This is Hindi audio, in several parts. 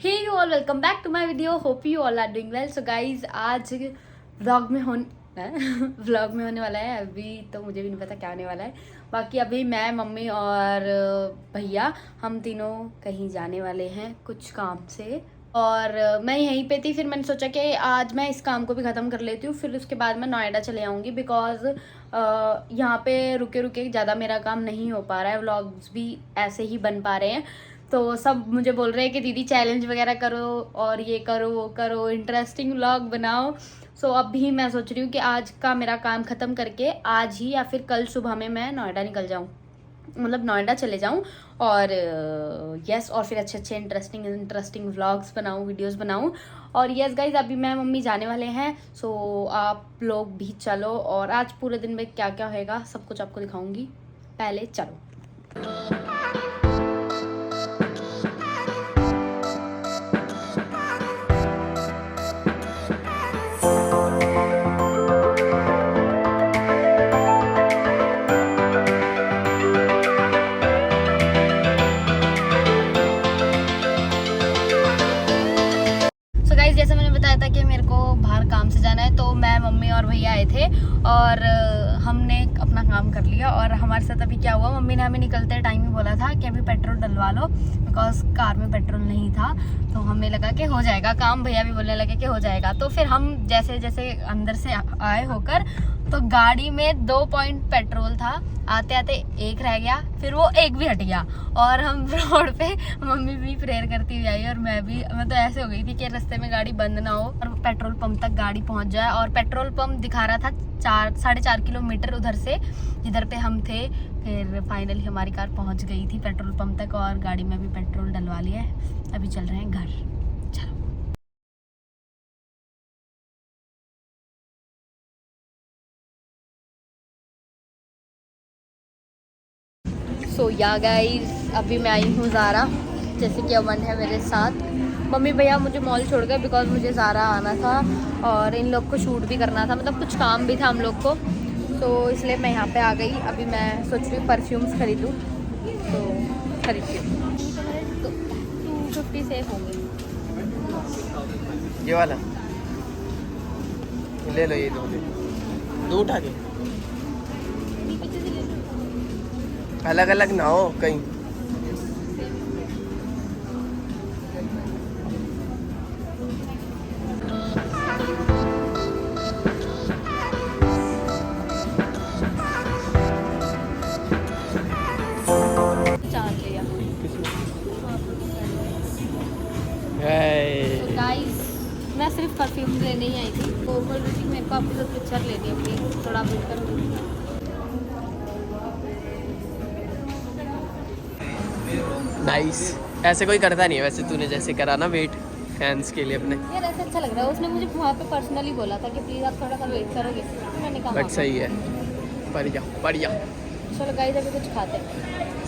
Hey you all, welcome back to my video. Hope you all are doing well. So guys आज व्लॉग में होने वाला है। अभी तो मुझे भी नहीं पता क्या होने वाला है। बाकी अभी मैं, मम्मी और भैया हम तीनों कहीं जाने वाले हैं कुछ काम से, और मैं यहीं पे थी। फिर मैंने सोचा कि आज मैं इस काम को भी ख़त्म कर लेती हूँ, फिर उसके बाद मैं नोएडा चले आऊँगी। बिकॉज यहाँ पे रुके रुके ज़्यादा मेरा काम नहीं हो पा रहा है, व्लॉग्स भी ऐसे ही बन पा रहे हैं। तो सब मुझे बोल रहे हैं कि दीदी चैलेंज वगैरह करो और ये करो वो करो, इंटरेस्टिंग व्लॉग बनाओ। सो अभी मैं सोच रही हूँ कि आज का मेरा काम ख़त्म करके आज ही या फिर कल सुबह में मैं नोएडा निकल जाऊँ, मतलब नोएडा चले जाऊँ और यस, और फिर अच्छे अच्छे इंटरेस्टिंग व्लॉग्स बनाऊँ, वीडियोस बनाऊँ। और यस गाइज, अभी मैं मम्मी जाने वाले हैं। सो आप लोग भी चलो, और आज पूरे दिन में क्या क्या होएगा सब कुछ आपको दिखाऊंगी। पहले चलो। जैसे मैंने बताया था कि मेरे को बाहर काम से जाना है, तो मैं, मम्मी और भैया आए थे और हमने अपना काम कर लिया। और हमारे साथ अभी क्या हुआ, मम्मी ने हमें निकलते टाइम ही बोला था कि अभी पेट्रोल डलवा लो, बिकॉज कार में पेट्रोल नहीं था। तो हमें लगा कि हो जाएगा काम, भैया भी बोलने लगे कि हो जाएगा। तो फिर हम जैसे जैसे अंदर से आए होकर, तो गाड़ी में 2 पॉइंट पेट्रोल था, आते आते एक रह गया, फिर वो एक भी हट गया। और हम रोड पे, मम्मी भी प्रेयर करती हुई आई और मैं तो ऐसे हो गई थी कि रास्ते में गाड़ी बंद ना हो और पेट्रोल पंप तक गाड़ी पहुंच जाए। और पेट्रोल पंप दिखा रहा था 4.5 किलोमीटर उधर से जिधर पे हम थे। फिर फाइनली हमारी कार पहुंच गई थी पेट्रोल पंप तक और गाड़ी में भी पेट्रोल डलवा लिया है। अभी चल रहे हैं घर। चलो। सो या गाइस, अभी मैं आई हूँ ज़ारा, जैसे कि अमन है मेरे साथ। मम्मी भैया मुझे मॉल छोड़ गए बिकॉज मुझे ज़ारा आना था और इन लोग को शूट भी करना था, मतलब कुछ काम भी था हम लोग को। तो इसलिए मैं यहाँ पे आ गई। अभी मैं सोच रही हूँ परफ्यूम्स खरीदूँ, तो खरीदती हूँ। 250 से होंगे। ये वाला ले लो, ये दो उठा के, अलग अलग ना हो कहीं। तो गाइस, मैं सिर्फ परफ्यूम लेने ही आई थी। तो बोल रही थी मेरे को आपकी सब पिक्चर लेनी है अपनी, थोड़ा वेट करो। नाइस। ऐसे कोई करता नहीं है वैसे, तूने जैसे करा ना वेट फैंस के लिए अपने। यार ऐसा अच्छा लग रहा है। उसने मुझे वहाँ पे पर्सनली बोला था कि प्लीज़ आप थोड़ा सा वेट करोगे, तो मैंने कहा बट सही है, बढ़िया बढ़िया। चलो गाइस, अभी कुछ खाते हैं।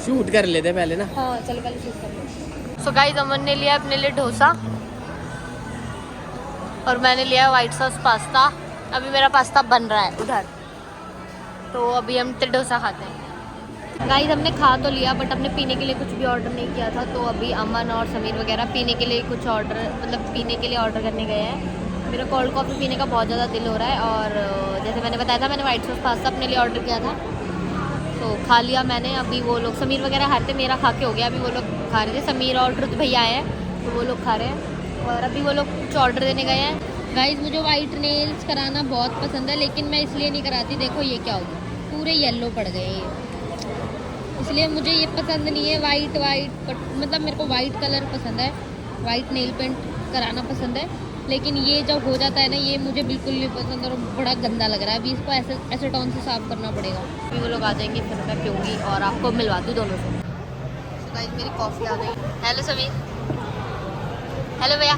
शूट कर लेते पहले ना। हाँ चलो पहले शूट कर लेते। सो गाइस, अमन ने लिया अपने लिए डोसा और मैंने लिया वाइट सॉस पास्ता। अभी मेरा पास्ता बन रहा है उधर, तो अभी हम डोसा खाते हैं। गाइस, हमने खा तो लिया बट हमने पीने के लिए कुछ भी ऑर्डर नहीं किया था। तो अभी अमन और समीर वगैरह पीने के लिए कुछ ऑर्डर, मतलब पीने के लिए ऑर्डर करने गए हैं। मेरा कोल्ड कॉफ़ी पीने का बहुत ज़्यादा दिल हो रहा है। और जैसे मैंने बताया था, मैंने वाइट सॉस पास्ता अपने लिए ऑर्डर किया था, तो खा लिया मैंने। अभी वो लोग, समीर वगैरह खा रहे थे, मेरा खा के हो गया। अभी वो लोग खा रहे थे, समीर और रुद्र भैया आए हैं, तो वो लोग खा रहे हैं। और अभी वो लोग कुछ ऑर्डर देने गए हैं। गाइस, मुझे वाइट नेल्स कराना बहुत पसंद है, लेकिन मैं इसलिए नहीं कराती। देखो ये क्या हो गया, पूरे येलो पड़ गए, इसलिए मुझे ये पसंद नहीं है। वाइट मतलब मेरे को वाइट कलर पसंद है, वाइट नेल पेंट कराना पसंद है। लेकिन ये जब हो जाता है ना, ये मुझे बिल्कुल नहीं पसंद और बड़ा गंदा लग रहा है। अभी इसको ऐसे एसीटोन से साफ करना पड़ेगा। अभी वो लोग आ जाएंगे, फिर मैं पीऊँगी और आपको मिलवा दूँ दोनों से। तो गाइस, मेरी कॉफ़ी आ गई। हेलो समीर, हेलो भैया।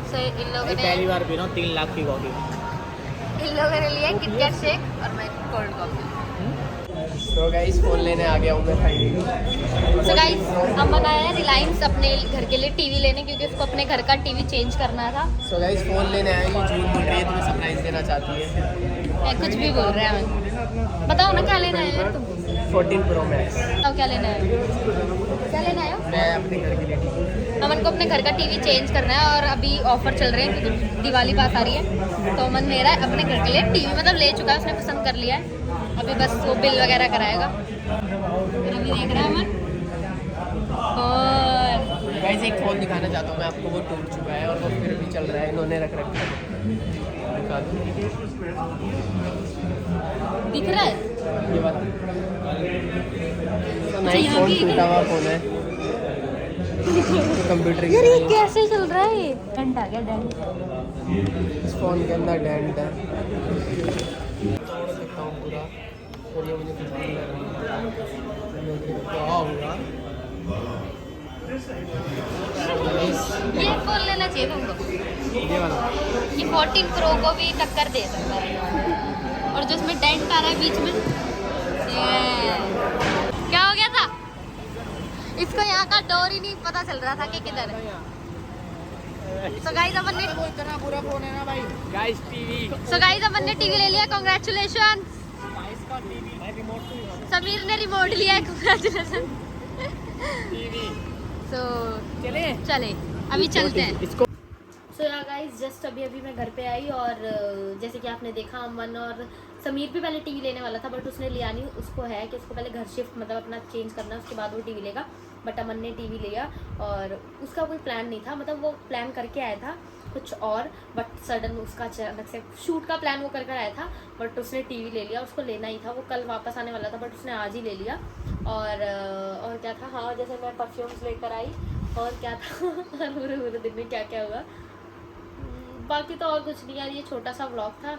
सो इन लोगों ने पहली बार पी रहा हूँ 3 लाख की कॉफी। इन लोगों ने लिया किटकैट शेक और मैं कोल्ड कॉफ़ी। तो गाइस, फोन लेने आ गया हूँ मैं फाइनली। सो गाइस, अमन आया है रिलायंस अपने घर के लिए टीवी लेने, क्योंकि उसको अपने घर का टीवी चेंज करना था। सो गाइस, फोन लेने आए, ये झूठ बोल रही है, तुम्हें सरप्राइज देना चाहती है। मैं कुछ भी बोल रहा है अमन, बताओ ना क्या लेना है तुम। 14 Pro Max। तो क्या लेना है, क्या लेना है? मैं अपने घर के लिए अमन को अपने घर का टीवी चेंज करना है और अभी ऑफर चल रहे हैं क्योंकि दिवाली पास आ रही है। तो अमन ले रहा है अपने घर के लिए टीवी, मतलब ले चुका है, उसने पसंद कर लिया है। अभी बस वो बिल वगैरह कराएगा। अभी देख रहा है अमन। और गाइस एक फ़ोन दिखाना चाहता हूँ मैं आपको, वो टूट चुका है और वो फिर भी चल रहा है, इन्होंने रख रखा है। दिखा दूँ दिख रहा है ये वाला नई यहाँ फ़ोन भी- टूटा हुआ फ़ोन है तो कंप्यूटर की यार ये तरह कैसे चल रहा है? ये डेंट आ गया, डेंट। इस फ़ोन के अंदर डेंट है, तोड़ सकता हूँ पूरा और ये मुझे कुछ नहीं कर रही। क्या होगा ये फोन लेना चाहिए तुमको। ये वाला? ये 14 प्रो को भी टक्कर दे सकता है। और जो इसमें डेंट आ रहा है बीच में, ये क्या हो गया था? इसको यहाँ का डोर ही नहीं पता चल रहा था कि किधर है। So guys, अपन ने इतना बुरा फोन है ना भाई। गाइस टीवी, अपन ने टीवी ले लिया, कॉन्ग्रेचुलेशन। समीर ने रिमोट लिया है, कॉन्ग्रेचुलेशन। तो चले अभी चलते हैं। इसको सो या गाइस, जस्ट अभी मैं घर पे आई और जैसे कि आपने देखा अमन और समीर भी पहले टीवी लेने वाला था बट उसने लिया नहीं। उसको है कि उसको पहले घर शिफ्ट मतलब अपना चेंज करना है, उसके बाद वो टीवी लेगा। बट अमन ने टीवी लिया और उसका कोई प्लान नहीं था, मतलब वो प्लान करके आया था कुछ और, बट सडन उसका अचानक से शूट का प्लान वो कर आया था बट उसने टीवी ले लिया। उसको लेना ही था, वो कल वापस आने वाला था बट उसने आज ही ले लिया। और क्या था, हाँ जैसे मैं परफ्यूम्स लेकर आई और क्या था और पूरे दिन में क्या क्या हुआ, बाकी तो और कुछ नहीं यार। ये छोटा सा व्लॉग था।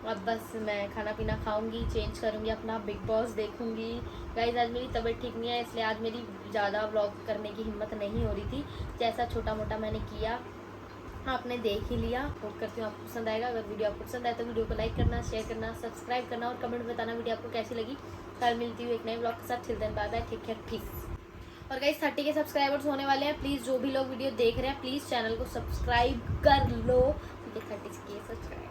अब बस मैं खाना पीना खाऊंगी, चेंज करूंगी, अपना बिग बॉस देखूंगी। गाइस आज मेरी तबीयत ठीक नहीं है इसलिए आज मेरी ज़्यादा व्लॉग करने की हिम्मत नहीं हो रही थी। जैसा छोटा मोटा मैंने किया आपने देख ही लिया। होप करती हूँ आपको पसंद आएगा। अगर वीडियो आपको पसंद आए तो वीडियो को लाइक करना, शेयर करना, सब्सक्राइब करना और कमेंट बताना वीडियो आपको कैसी लगी। कल मिलती हूँ एक नए व्लॉग के साथ। Children bye bye, take care, peace. और गाइस 30 के सब्सक्राइबर्स होने वाले हैं। प्लीज़ जो भी लोग वीडियो देख रहे हैं प्लीज़ चैनल को सब्सक्राइब कर लो। 30 के सब्सक्राइब